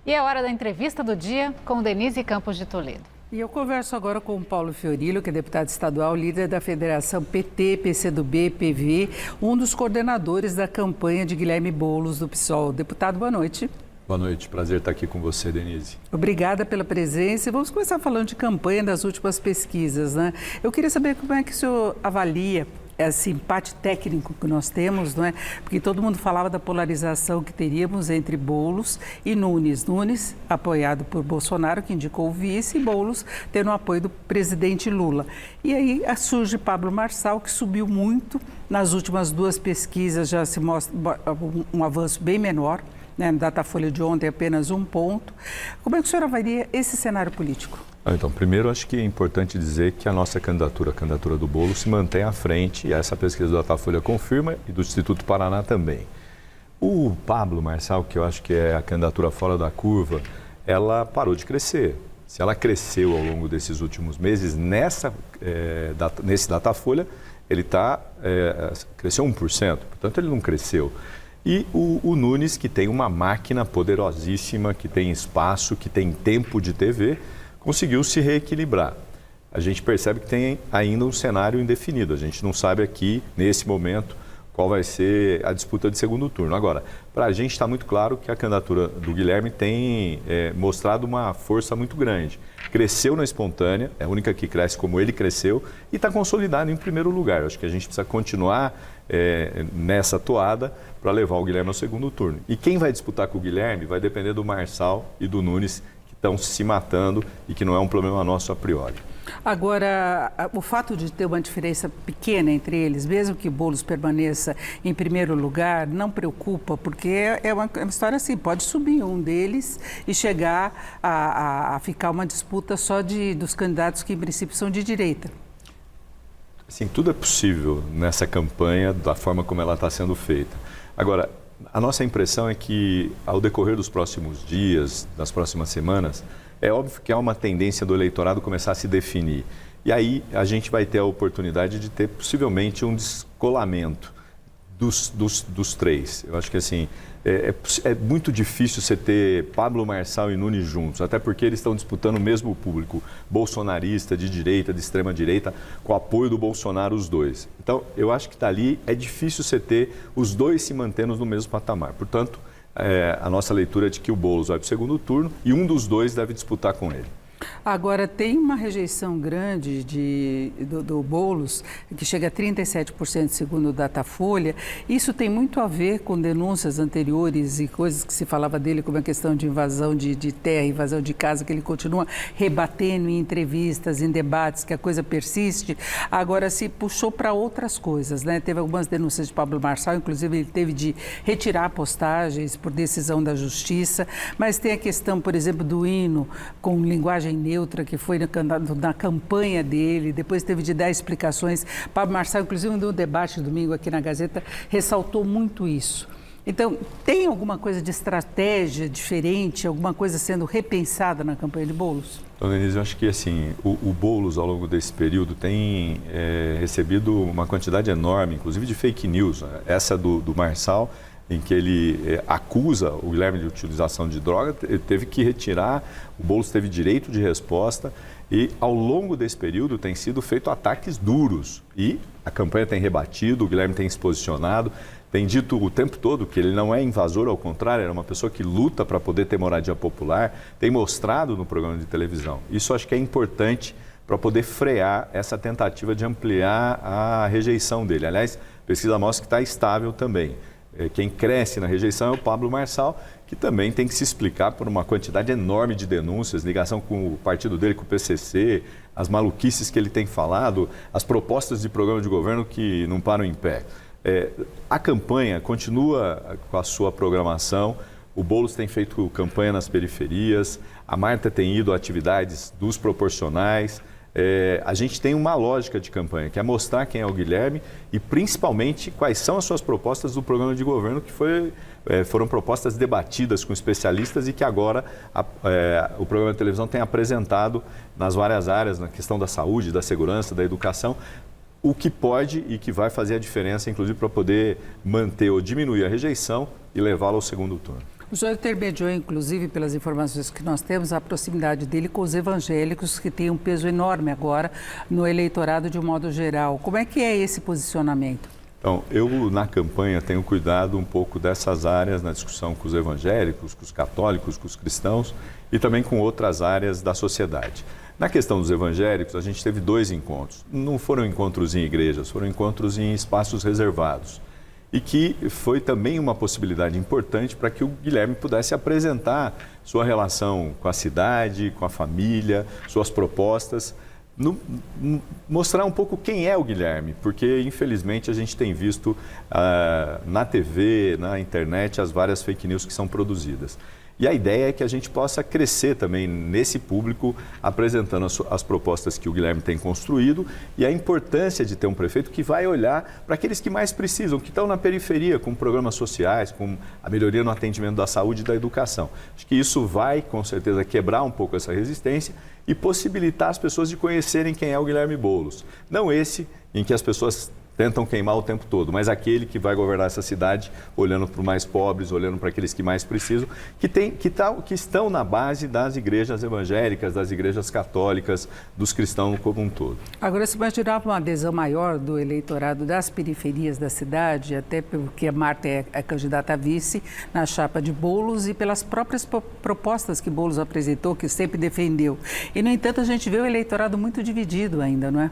E é hora da entrevista do dia com Denise Campos de Toledo. E eu converso agora com o Paulo Fiorillo, que é deputado estadual, líder da Federação PT, PCdoB, PV, um dos coordenadores da campanha de Guilherme Boulos, do PSOL. Deputado, boa noite. Boa noite, prazer estar aqui com você, Denise. Obrigada pela presença. E vamos começar falando de campanha das últimas pesquisas, né? Eu queria saber como é que o senhor avalia esse empate técnico que nós temos, não é? Porque todo mundo falava da polarização que teríamos entre Boulos e Nunes. Nunes, apoiado por Bolsonaro, que indicou o vice, e Boulos tendo o apoio do presidente Lula. E aí surge Pablo Marçal, que subiu muito. Nas últimas duas pesquisas já se mostra um avanço bem menor, né? No Datafolha de ontem, apenas 1 ponto. Como é que o senhor avalia esse cenário político? Então, primeiro, acho que é importante dizer que a nossa candidatura, a candidatura do Boulos, se mantém à frente, e essa pesquisa do Datafolha confirma, e do Instituto Paraná também. O Pablo Marçal, que eu acho que é a candidatura fora da curva, ela parou de crescer. Se ela cresceu ao longo desses últimos meses, nesse Datafolha, ele cresceu 1%, portanto ele não cresceu. E o Nunes, que tem uma máquina poderosíssima, que tem espaço, que tem tempo de TV, conseguiu se reequilibrar. A gente percebe que tem ainda um cenário indefinido. A gente não sabe aqui, nesse momento, qual vai ser a disputa de segundo turno. Agora, para a gente está muito claro que a candidatura do Guilherme tem mostrado uma força muito grande. Cresceu na espontânea, é a única que cresce como ele cresceu, e está consolidado em primeiro lugar. Eu acho que a gente precisa continuar nessa toada para levar o Guilherme ao segundo turno. E quem vai disputar com o Guilherme vai depender do Marçal e do Nunes, estão se matando e que não é um problema nosso a priori. Agora, o fato de ter uma diferença pequena entre eles, mesmo que Boulos permaneça em primeiro lugar, não preocupa, porque é uma história assim, pode subir um deles e chegar a ficar uma disputa só dos candidatos que em princípio são de direita. Sim, tudo é possível nessa campanha, da forma como ela está sendo feita. Agora, a nossa impressão é que, ao decorrer dos próximos dias, das próximas semanas, é óbvio que há uma tendência do eleitorado começar a se definir. E aí a gente vai ter a oportunidade de ter, possivelmente, um descolamento dos três. Eu acho que, assim, é muito difícil você ter Pablo Marçal e Nunes juntos, até porque eles estão disputando o mesmo público, bolsonarista, de direita, de extrema-direita, com o apoio do Bolsonaro, os dois. Então, eu acho que dali é difícil você ter os dois se mantendo no mesmo patamar. Portanto, a nossa leitura é de que o Boulos vai para o segundo turno e um dos dois deve disputar com ele. Agora, tem uma rejeição grande do Boulos, que chega a 37% segundo o Datafolha. Isso tem muito a ver com denúncias anteriores e coisas que se falava dele, como a questão de invasão de terra, invasão de casa, que ele continua rebatendo em entrevistas, em debates, que a coisa persiste. Agora, se puxou para outras coisas, né? Teve algumas denúncias de Pablo Marçal, inclusive ele teve de retirar postagens por decisão da Justiça, mas tem a questão, por exemplo, do hino com linguagem neutra, que foi na campanha dele, depois teve de dar explicações. Pablo Marçal, inclusive, no debate domingo aqui na Gazeta, ressaltou muito isso. Então, tem alguma coisa de estratégia diferente, alguma coisa sendo repensada na campanha de Boulos? Então, Denise, eu acho que assim, o Boulos, ao longo desse período, tem recebido uma quantidade enorme, inclusive de fake news. Essa do Marçal, em que ele acusa o Guilherme de utilização de droga, ele teve que retirar, o Boulos teve direito de resposta e ao longo desse período tem sido feito ataques duros e a campanha tem rebatido, o Guilherme tem se posicionado, tem dito o tempo todo que ele não é invasor, ao contrário, é uma pessoa que luta para poder ter moradia popular, tem mostrado no programa de televisão. Isso acho que é importante para poder frear essa tentativa de ampliar a rejeição dele. Aliás, a pesquisa mostra que está estável também. Quem cresce na rejeição é o Pablo Marçal, que também tem que se explicar por uma quantidade enorme de denúncias, ligação com o partido dele, com o PCC, as maluquices que ele tem falado, as propostas de programa de governo que não param em pé. A campanha continua com a sua programação, o Boulos tem feito campanha nas periferias, a Marta tem ido a atividades dos proporcionais. A gente tem uma lógica de campanha, que é mostrar quem é o Guilherme e, principalmente, quais são as suas propostas do programa de governo, que foram propostas debatidas com especialistas e que agora o programa de televisão tem apresentado nas várias áreas, na questão da saúde, da segurança, da educação, o que pode e que vai fazer a diferença, inclusive, para poder manter ou diminuir a rejeição e levá-la ao segundo turno. O senhor intermediou, inclusive, pelas informações que nós temos, a proximidade dele com os evangélicos, que tem um peso enorme agora no eleitorado de um modo geral. Como é que é esse posicionamento? Então, eu na campanha tenho cuidado um pouco dessas áreas na discussão com os evangélicos, com os católicos, com os cristãos e também com outras áreas da sociedade. Na questão dos evangélicos, a gente teve 2 encontros. Não foram encontros em igrejas, foram encontros em espaços reservados. E que foi também uma possibilidade importante para que o Guilherme pudesse apresentar sua relação com a cidade, com a família, suas propostas, mostrar um pouco quem é o Guilherme, porque infelizmente a gente tem visto na TV, na internet, as várias fake news que são produzidas. E a ideia é que a gente possa crescer também nesse público, apresentando as propostas que o Guilherme tem construído e a importância de ter um prefeito que vai olhar para aqueles que mais precisam, que estão na periferia, com programas sociais, com a melhoria no atendimento da saúde e da educação. Acho que isso vai, com certeza, quebrar um pouco essa resistência e possibilitar as pessoas de conhecerem quem é o Guilherme Boulos. Não esse em que as pessoas tentam queimar o tempo todo, mas aquele que vai governar essa cidade olhando para os mais pobres, olhando para aqueles que mais precisam, que estão na base das igrejas evangélicas, das igrejas católicas, dos cristãos como um todo. Agora, se imaginava uma adesão maior do eleitorado das periferias da cidade, até porque a Marta é candidata a vice na chapa de Boulos e pelas próprias propostas que Boulos apresentou, que sempre defendeu. E, no entanto, a gente vê o eleitorado muito dividido ainda, não é?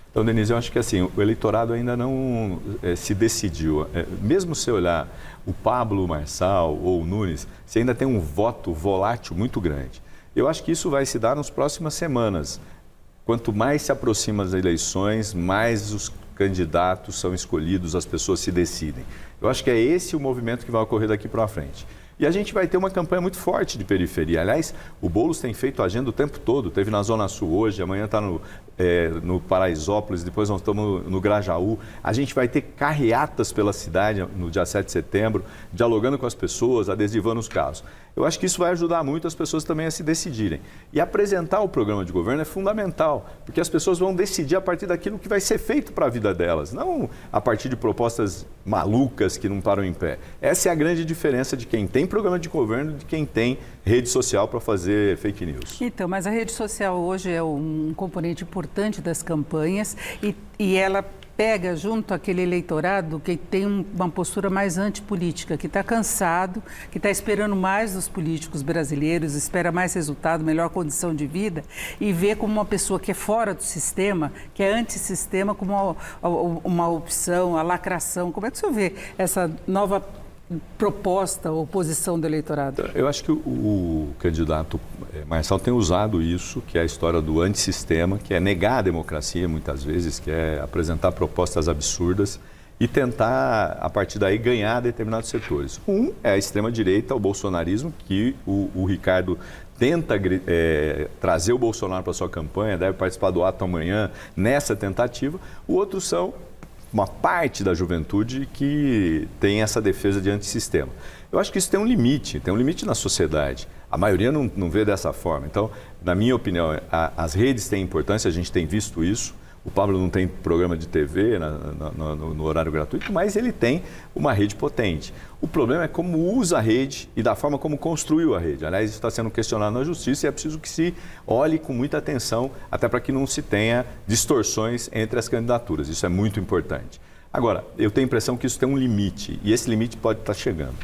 Então, Denise, eu acho que assim, o eleitorado ainda não se decidiu. Mesmo se olhar o Pablo Marçal ou o Nunes, você ainda tem um voto volátil muito grande. Eu acho que isso vai se dar nas próximas semanas. Quanto mais se aproximam as eleições, mais os candidatos são escolhidos, as pessoas se decidem. Eu acho que é esse o movimento que vai ocorrer daqui para frente. E a gente vai ter uma campanha muito forte de periferia. Aliás, o Boulos tem feito agenda o tempo todo. Teve na Zona Sul hoje, amanhã está no Paraisópolis, depois nós estamos no Grajaú. A gente vai ter carreatas pela cidade no dia 7 de setembro, dialogando com as pessoas, adesivando os carros. Eu acho que isso vai ajudar muito as pessoas também a se decidirem. E apresentar o programa de governo é fundamental, porque as pessoas vão decidir a partir daquilo que vai ser feito para a vida delas, não a partir de propostas malucas que não param em pé. Essa é a grande diferença de quem tem programa de governo e de quem tem rede social para fazer fake news. Então, mas a rede social hoje é um componente importante das campanhas e ela pega junto aquele eleitorado que tem uma postura mais antipolítica, que está cansado, que está esperando mais dos políticos brasileiros, espera mais resultado, melhor condição de vida e vê como uma pessoa que é fora do sistema, que é antissistema, como uma opção, a lacração. Como é que o senhor vê essa nova proposta ou posição do eleitorado? Eu acho que o candidato Marçal tem usado isso, que é a história do antissistema, que é negar a democracia muitas vezes, que é apresentar propostas absurdas e tentar, a partir daí, ganhar determinados setores. Um é a extrema-direita, o bolsonarismo, que o Ricardo tenta trazer o Bolsonaro para a sua campanha, deve participar do ato amanhã nessa tentativa. O outro são uma parte da juventude que tem essa defesa de antissistema. Eu acho que isso tem um limite na sociedade. A maioria não vê dessa forma. Então, na minha opinião, as redes têm importância, a gente tem visto isso. O Pablo não tem programa de TV no horário gratuito, mas ele tem uma rede potente. O problema é como usa a rede e da forma como construiu a rede. Aliás, isso está sendo questionado na justiça e é preciso que se olhe com muita atenção, até para que não se tenha distorções entre as candidaturas. Isso é muito importante. Agora, eu tenho a impressão que isso tem um limite e esse limite pode estar chegando.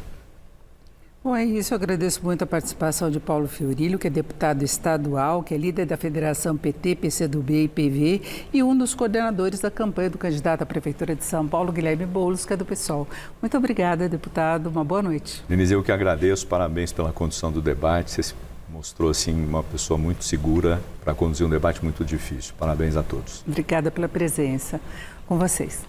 Bom, é isso. Eu agradeço muito a participação de Paulo Fiorillo, que é deputado estadual, que é líder da Federação PT, PCdoB e PV e um dos coordenadores da campanha do candidato à Prefeitura de São Paulo, Guilherme Boulos, que é do PSOL. Muito obrigada, deputado. Uma boa noite. Denise, eu que agradeço. Parabéns pela condução do debate. Você se mostrou, assim, uma pessoa muito segura para conduzir um debate muito difícil. Parabéns a todos. Obrigada pela presença. Com vocês.